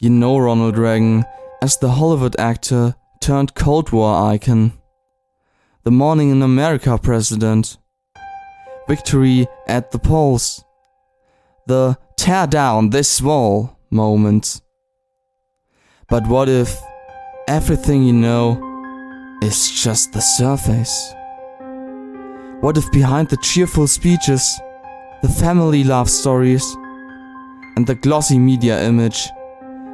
You know Ronald Reagan as the Hollywood actor turned Cold War icon. The Morning in America president. Victory at the polls. The tear down this wall moment. But what if everything you know is just the surface? What if behind the cheerful speeches, the family love stories, and the glossy media image,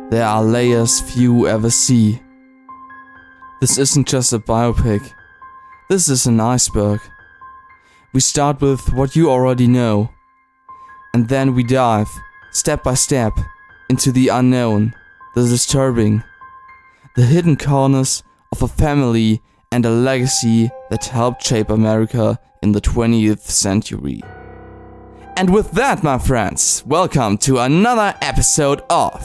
there are layers few ever see? This isn't just a biopic. This is an iceberg. We start with what you already know, and then we dive, step by step, into the unknown, the disturbing, the hidden corners of a family and a legacy that helped shape America in the 20th century. And with that, my friends, welcome to another episode of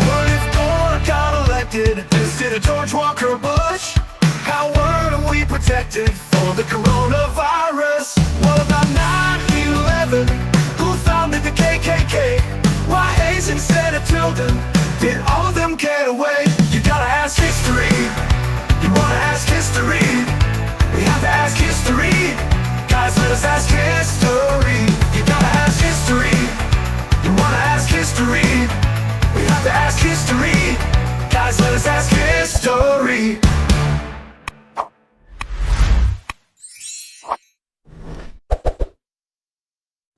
What if Gore got elected instead of George Walker Bush? How were we protected from the coronavirus? What about 9/11? Who founded the KKK? Why Hayes instead of Tilden? Did all of them get away? You gotta ask history. You wanna ask history. We have to ask history. Guys, let us ask history. You gotta ask history. You wanna ask history. We have to ask history. Guys, let us ask history.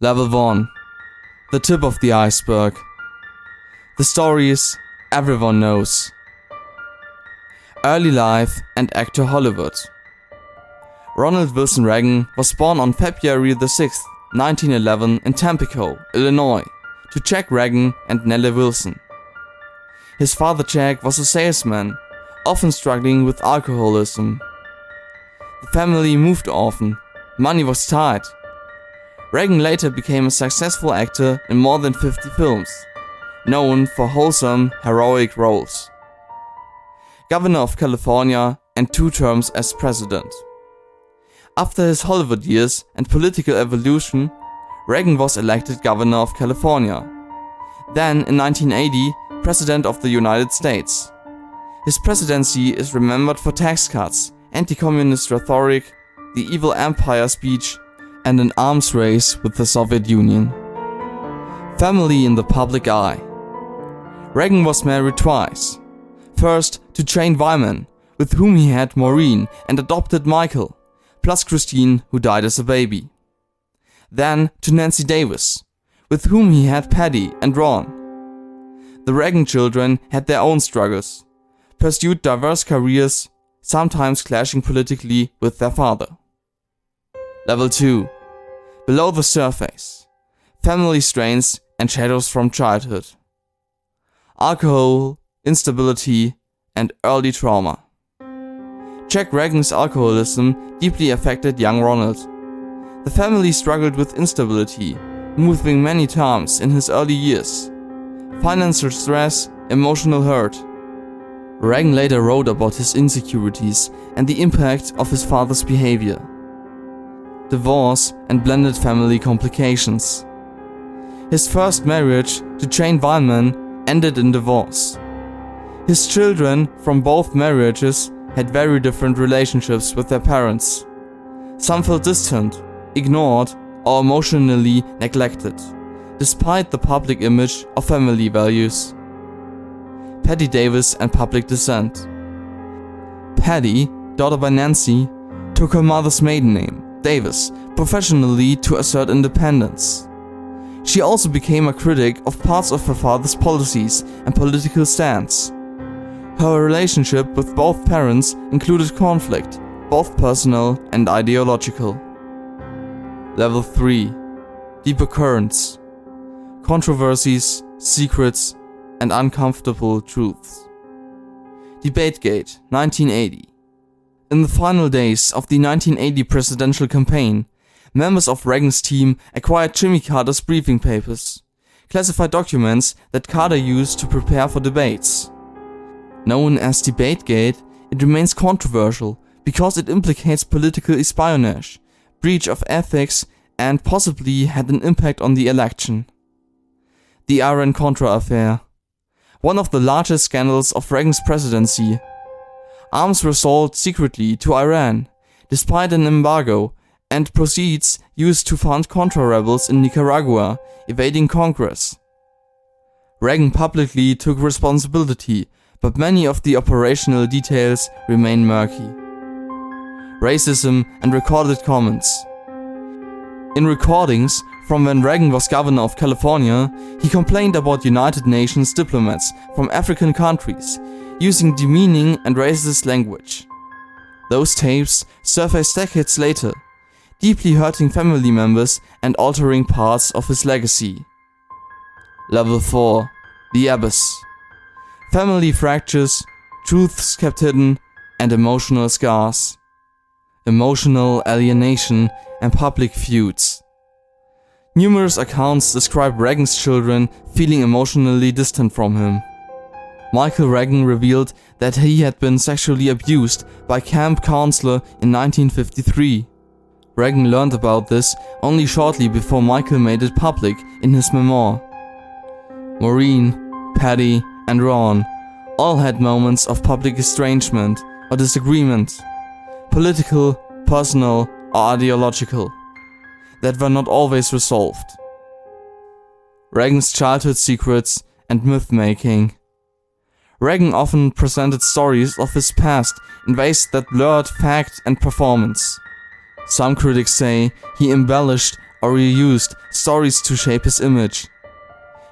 Level 1. The tip of the iceberg. The stories everyone knows. Early life and actor Hollywood. Ronald Wilson Reagan was born on February the 6th, 1911 in Tampico, Illinois, to Jack Reagan and Nellie Wilson. His father Jack was a salesman, often struggling with alcoholism. The family moved often. Money was tight. Reagan later became a successful actor in more than 50 films, known for wholesome, heroic roles. Governor of California and 2 terms as president. After his Hollywood years and political evolution, Reagan was elected governor of California. Then, in 1980, president of the United States. His presidency is remembered for tax cuts, anti-communist rhetoric, the evil empire speech, and an arms race with the Soviet Union. Family in the public eye. Reagan was married twice. First to Jane Wyman, with whom he had Maureen and adopted Michael, plus Christine, who died as a baby. Then to Nancy Davis, with whom he had Patty and Ron. The Reagan children had their own struggles, pursued diverse careers, sometimes clashing politically with their father. Level 2. Below the surface. Family strains and shadows from childhood. Alcohol, instability, and early trauma. Jack Reagan's alcoholism deeply affected young Ronald. The family struggled with instability, moving many times in his early years. Financial stress, emotional hurt. Reagan later wrote about his insecurities and the impact of his father's behavior. Divorce and blended family complications. His first marriage to Jane Wyman ended in divorce. His children from both marriages had very different relationships with their parents. Some felt distant, ignored, or emotionally neglected, despite the public image of family values. Patty Davis and public descent. Patty, daughter by Nancy, took her mother's maiden name, Davis, professionally to assert independence. She also became a critic of parts of her father's policies and political stance. Her relationship with both parents included conflict, both personal and ideological. Level 3. Deeper currents. Controversies, secrets, and uncomfortable truths. Debategate, 1980. In the final days of the 1980 presidential campaign, members of Reagan's team acquired Jimmy Carter's briefing papers, classified documents that Carter used to prepare for debates. Known as Debategate, it remains controversial because it implicates political espionage, breach of ethics, and possibly had an impact on the election. the Iran-Contra affair, one of the largest scandals of Reagan's presidency. Arms were sold secretly to Iran, despite an embargo, and proceeds used to fund Contra rebels in Nicaragua, evading Congress. Reagan publicly took responsibility, but many of the operational details remain murky. Racism and recorded comments. In recordings from when Reagan was governor of California, he complained about United Nations diplomats from African countries using demeaning and racist language. Those tapes surfaced decades later, deeply hurting family members and altering parts of his legacy. Level 4. The Abyss. Family fractures, truths kept hidden, and emotional scars. Emotional alienation and public feuds. Numerous accounts describe Reagan's children feeling emotionally distant from him. Michael Reagan revealed that he had been sexually abused by camp counselor in 1953. Reagan learned about this only shortly before Michael made it public in his memoir. Maureen, Patty, and Ron all had moments of public estrangement or disagreement, political, personal, or ideological, that were not always resolved. Reagan's childhood secrets and myth-making. Reagan often presented stories of his past in ways that blurred fact and performance. Some critics say he embellished or reused stories to shape his image.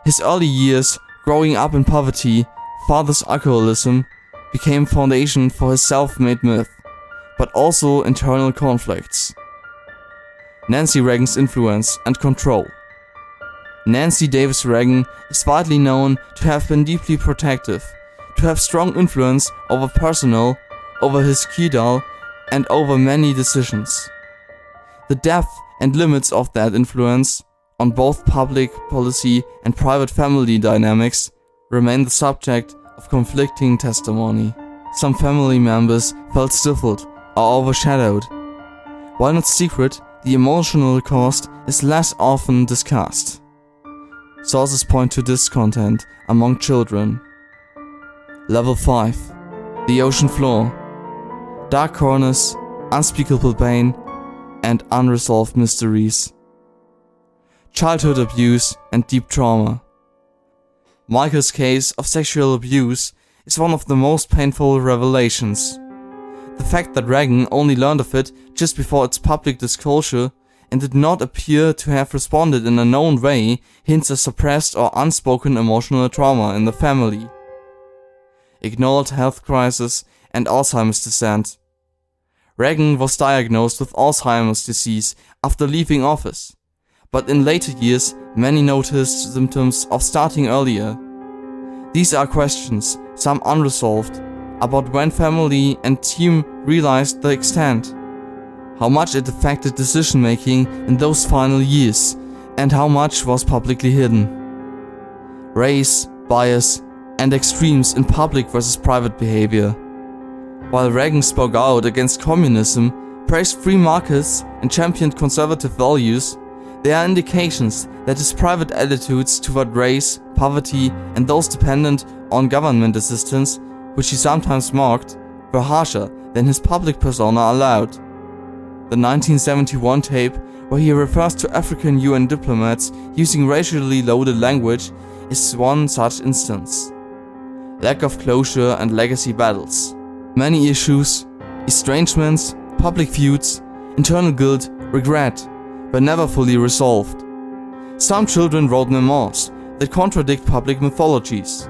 His early years, growing up in poverty, father's alcoholism, became foundation for his self-made myth, but also internal conflicts. Nancy Reagan's influence and control. Nancy Davis Reagan is widely known to have been deeply protective, to have strong influence over personnel, over his kidal, and over many decisions. The depth and limits of that influence on both public policy and private family dynamics remain the subject of conflicting testimony. Some family members felt stifled or overshadowed. While not secret, the emotional cost is less often discussed. Sources point to discontent among children. Level 5. The ocean floor. Dark corners, unspeakable pain, and unresolved mysteries. Childhood abuse and deep trauma. Michael's case of sexual abuse is one of the most painful revelations. The fact that Reagan only learned of it just before its public disclosure and did not appear to have responded in a known way hints at suppressed or unspoken emotional trauma in the family. Ignored health crisis and Alzheimer's descent. Reagan was diagnosed with Alzheimer's disease after leaving office, but in later years many noticed symptoms of starting earlier. These are questions, some unresolved, about when family and team realized the extent, how much it affected decision-making in those final years, and how much was publicly hidden. Race, bias, and extremes in public versus private behavior. While Reagan spoke out against communism, praised free markets, and championed conservative values, there are indications that his private attitudes toward race, poverty, and those dependent on government assistance, which he sometimes mocked, were harsher than his public persona allowed. The 1971 tape, where he refers to African UN diplomats using racially loaded language, is one such instance. Lack of closure and legacy battles. Many issues, estrangements, public feuds, internal guilt, regret, were never fully resolved. Some children wrote memoirs that contradict public mythologies.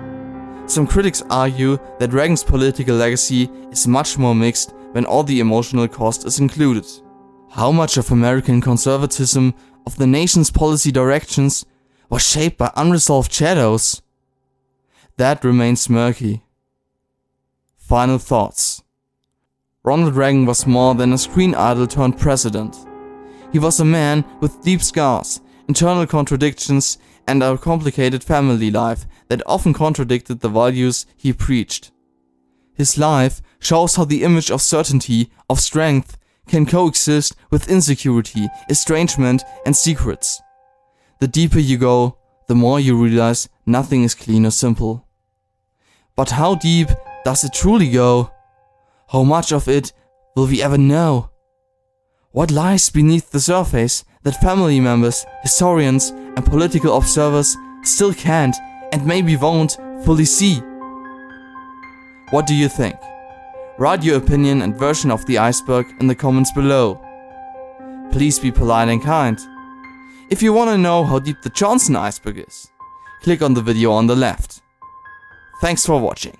Some critics argue that Reagan's political legacy is much more mixed when all the emotional cost is included. How much of American conservatism, of the nation's policy directions, was shaped by unresolved shadows? That remains murky. Final thoughts. Ronald Reagan was more than a screen idol turned president. He was a man with deep scars, internal contradictions, and a complicated family life that often contradicted the values he preached. His life shows how the image of certainty, of strength, can coexist with insecurity, estrangement, and secrets. The deeper you go, the more you realize nothing is clean or simple. But how deep does it truly go? How much of it will we ever know? What lies beneath the surface that family members, historians, and political observers still can't and maybe won't fully see? What do you think? Write your opinion and version of the iceberg in the comments below. Please be polite and kind. If you want to know how deep the Johnson iceberg is, click on the video on the left. Thanks for watching.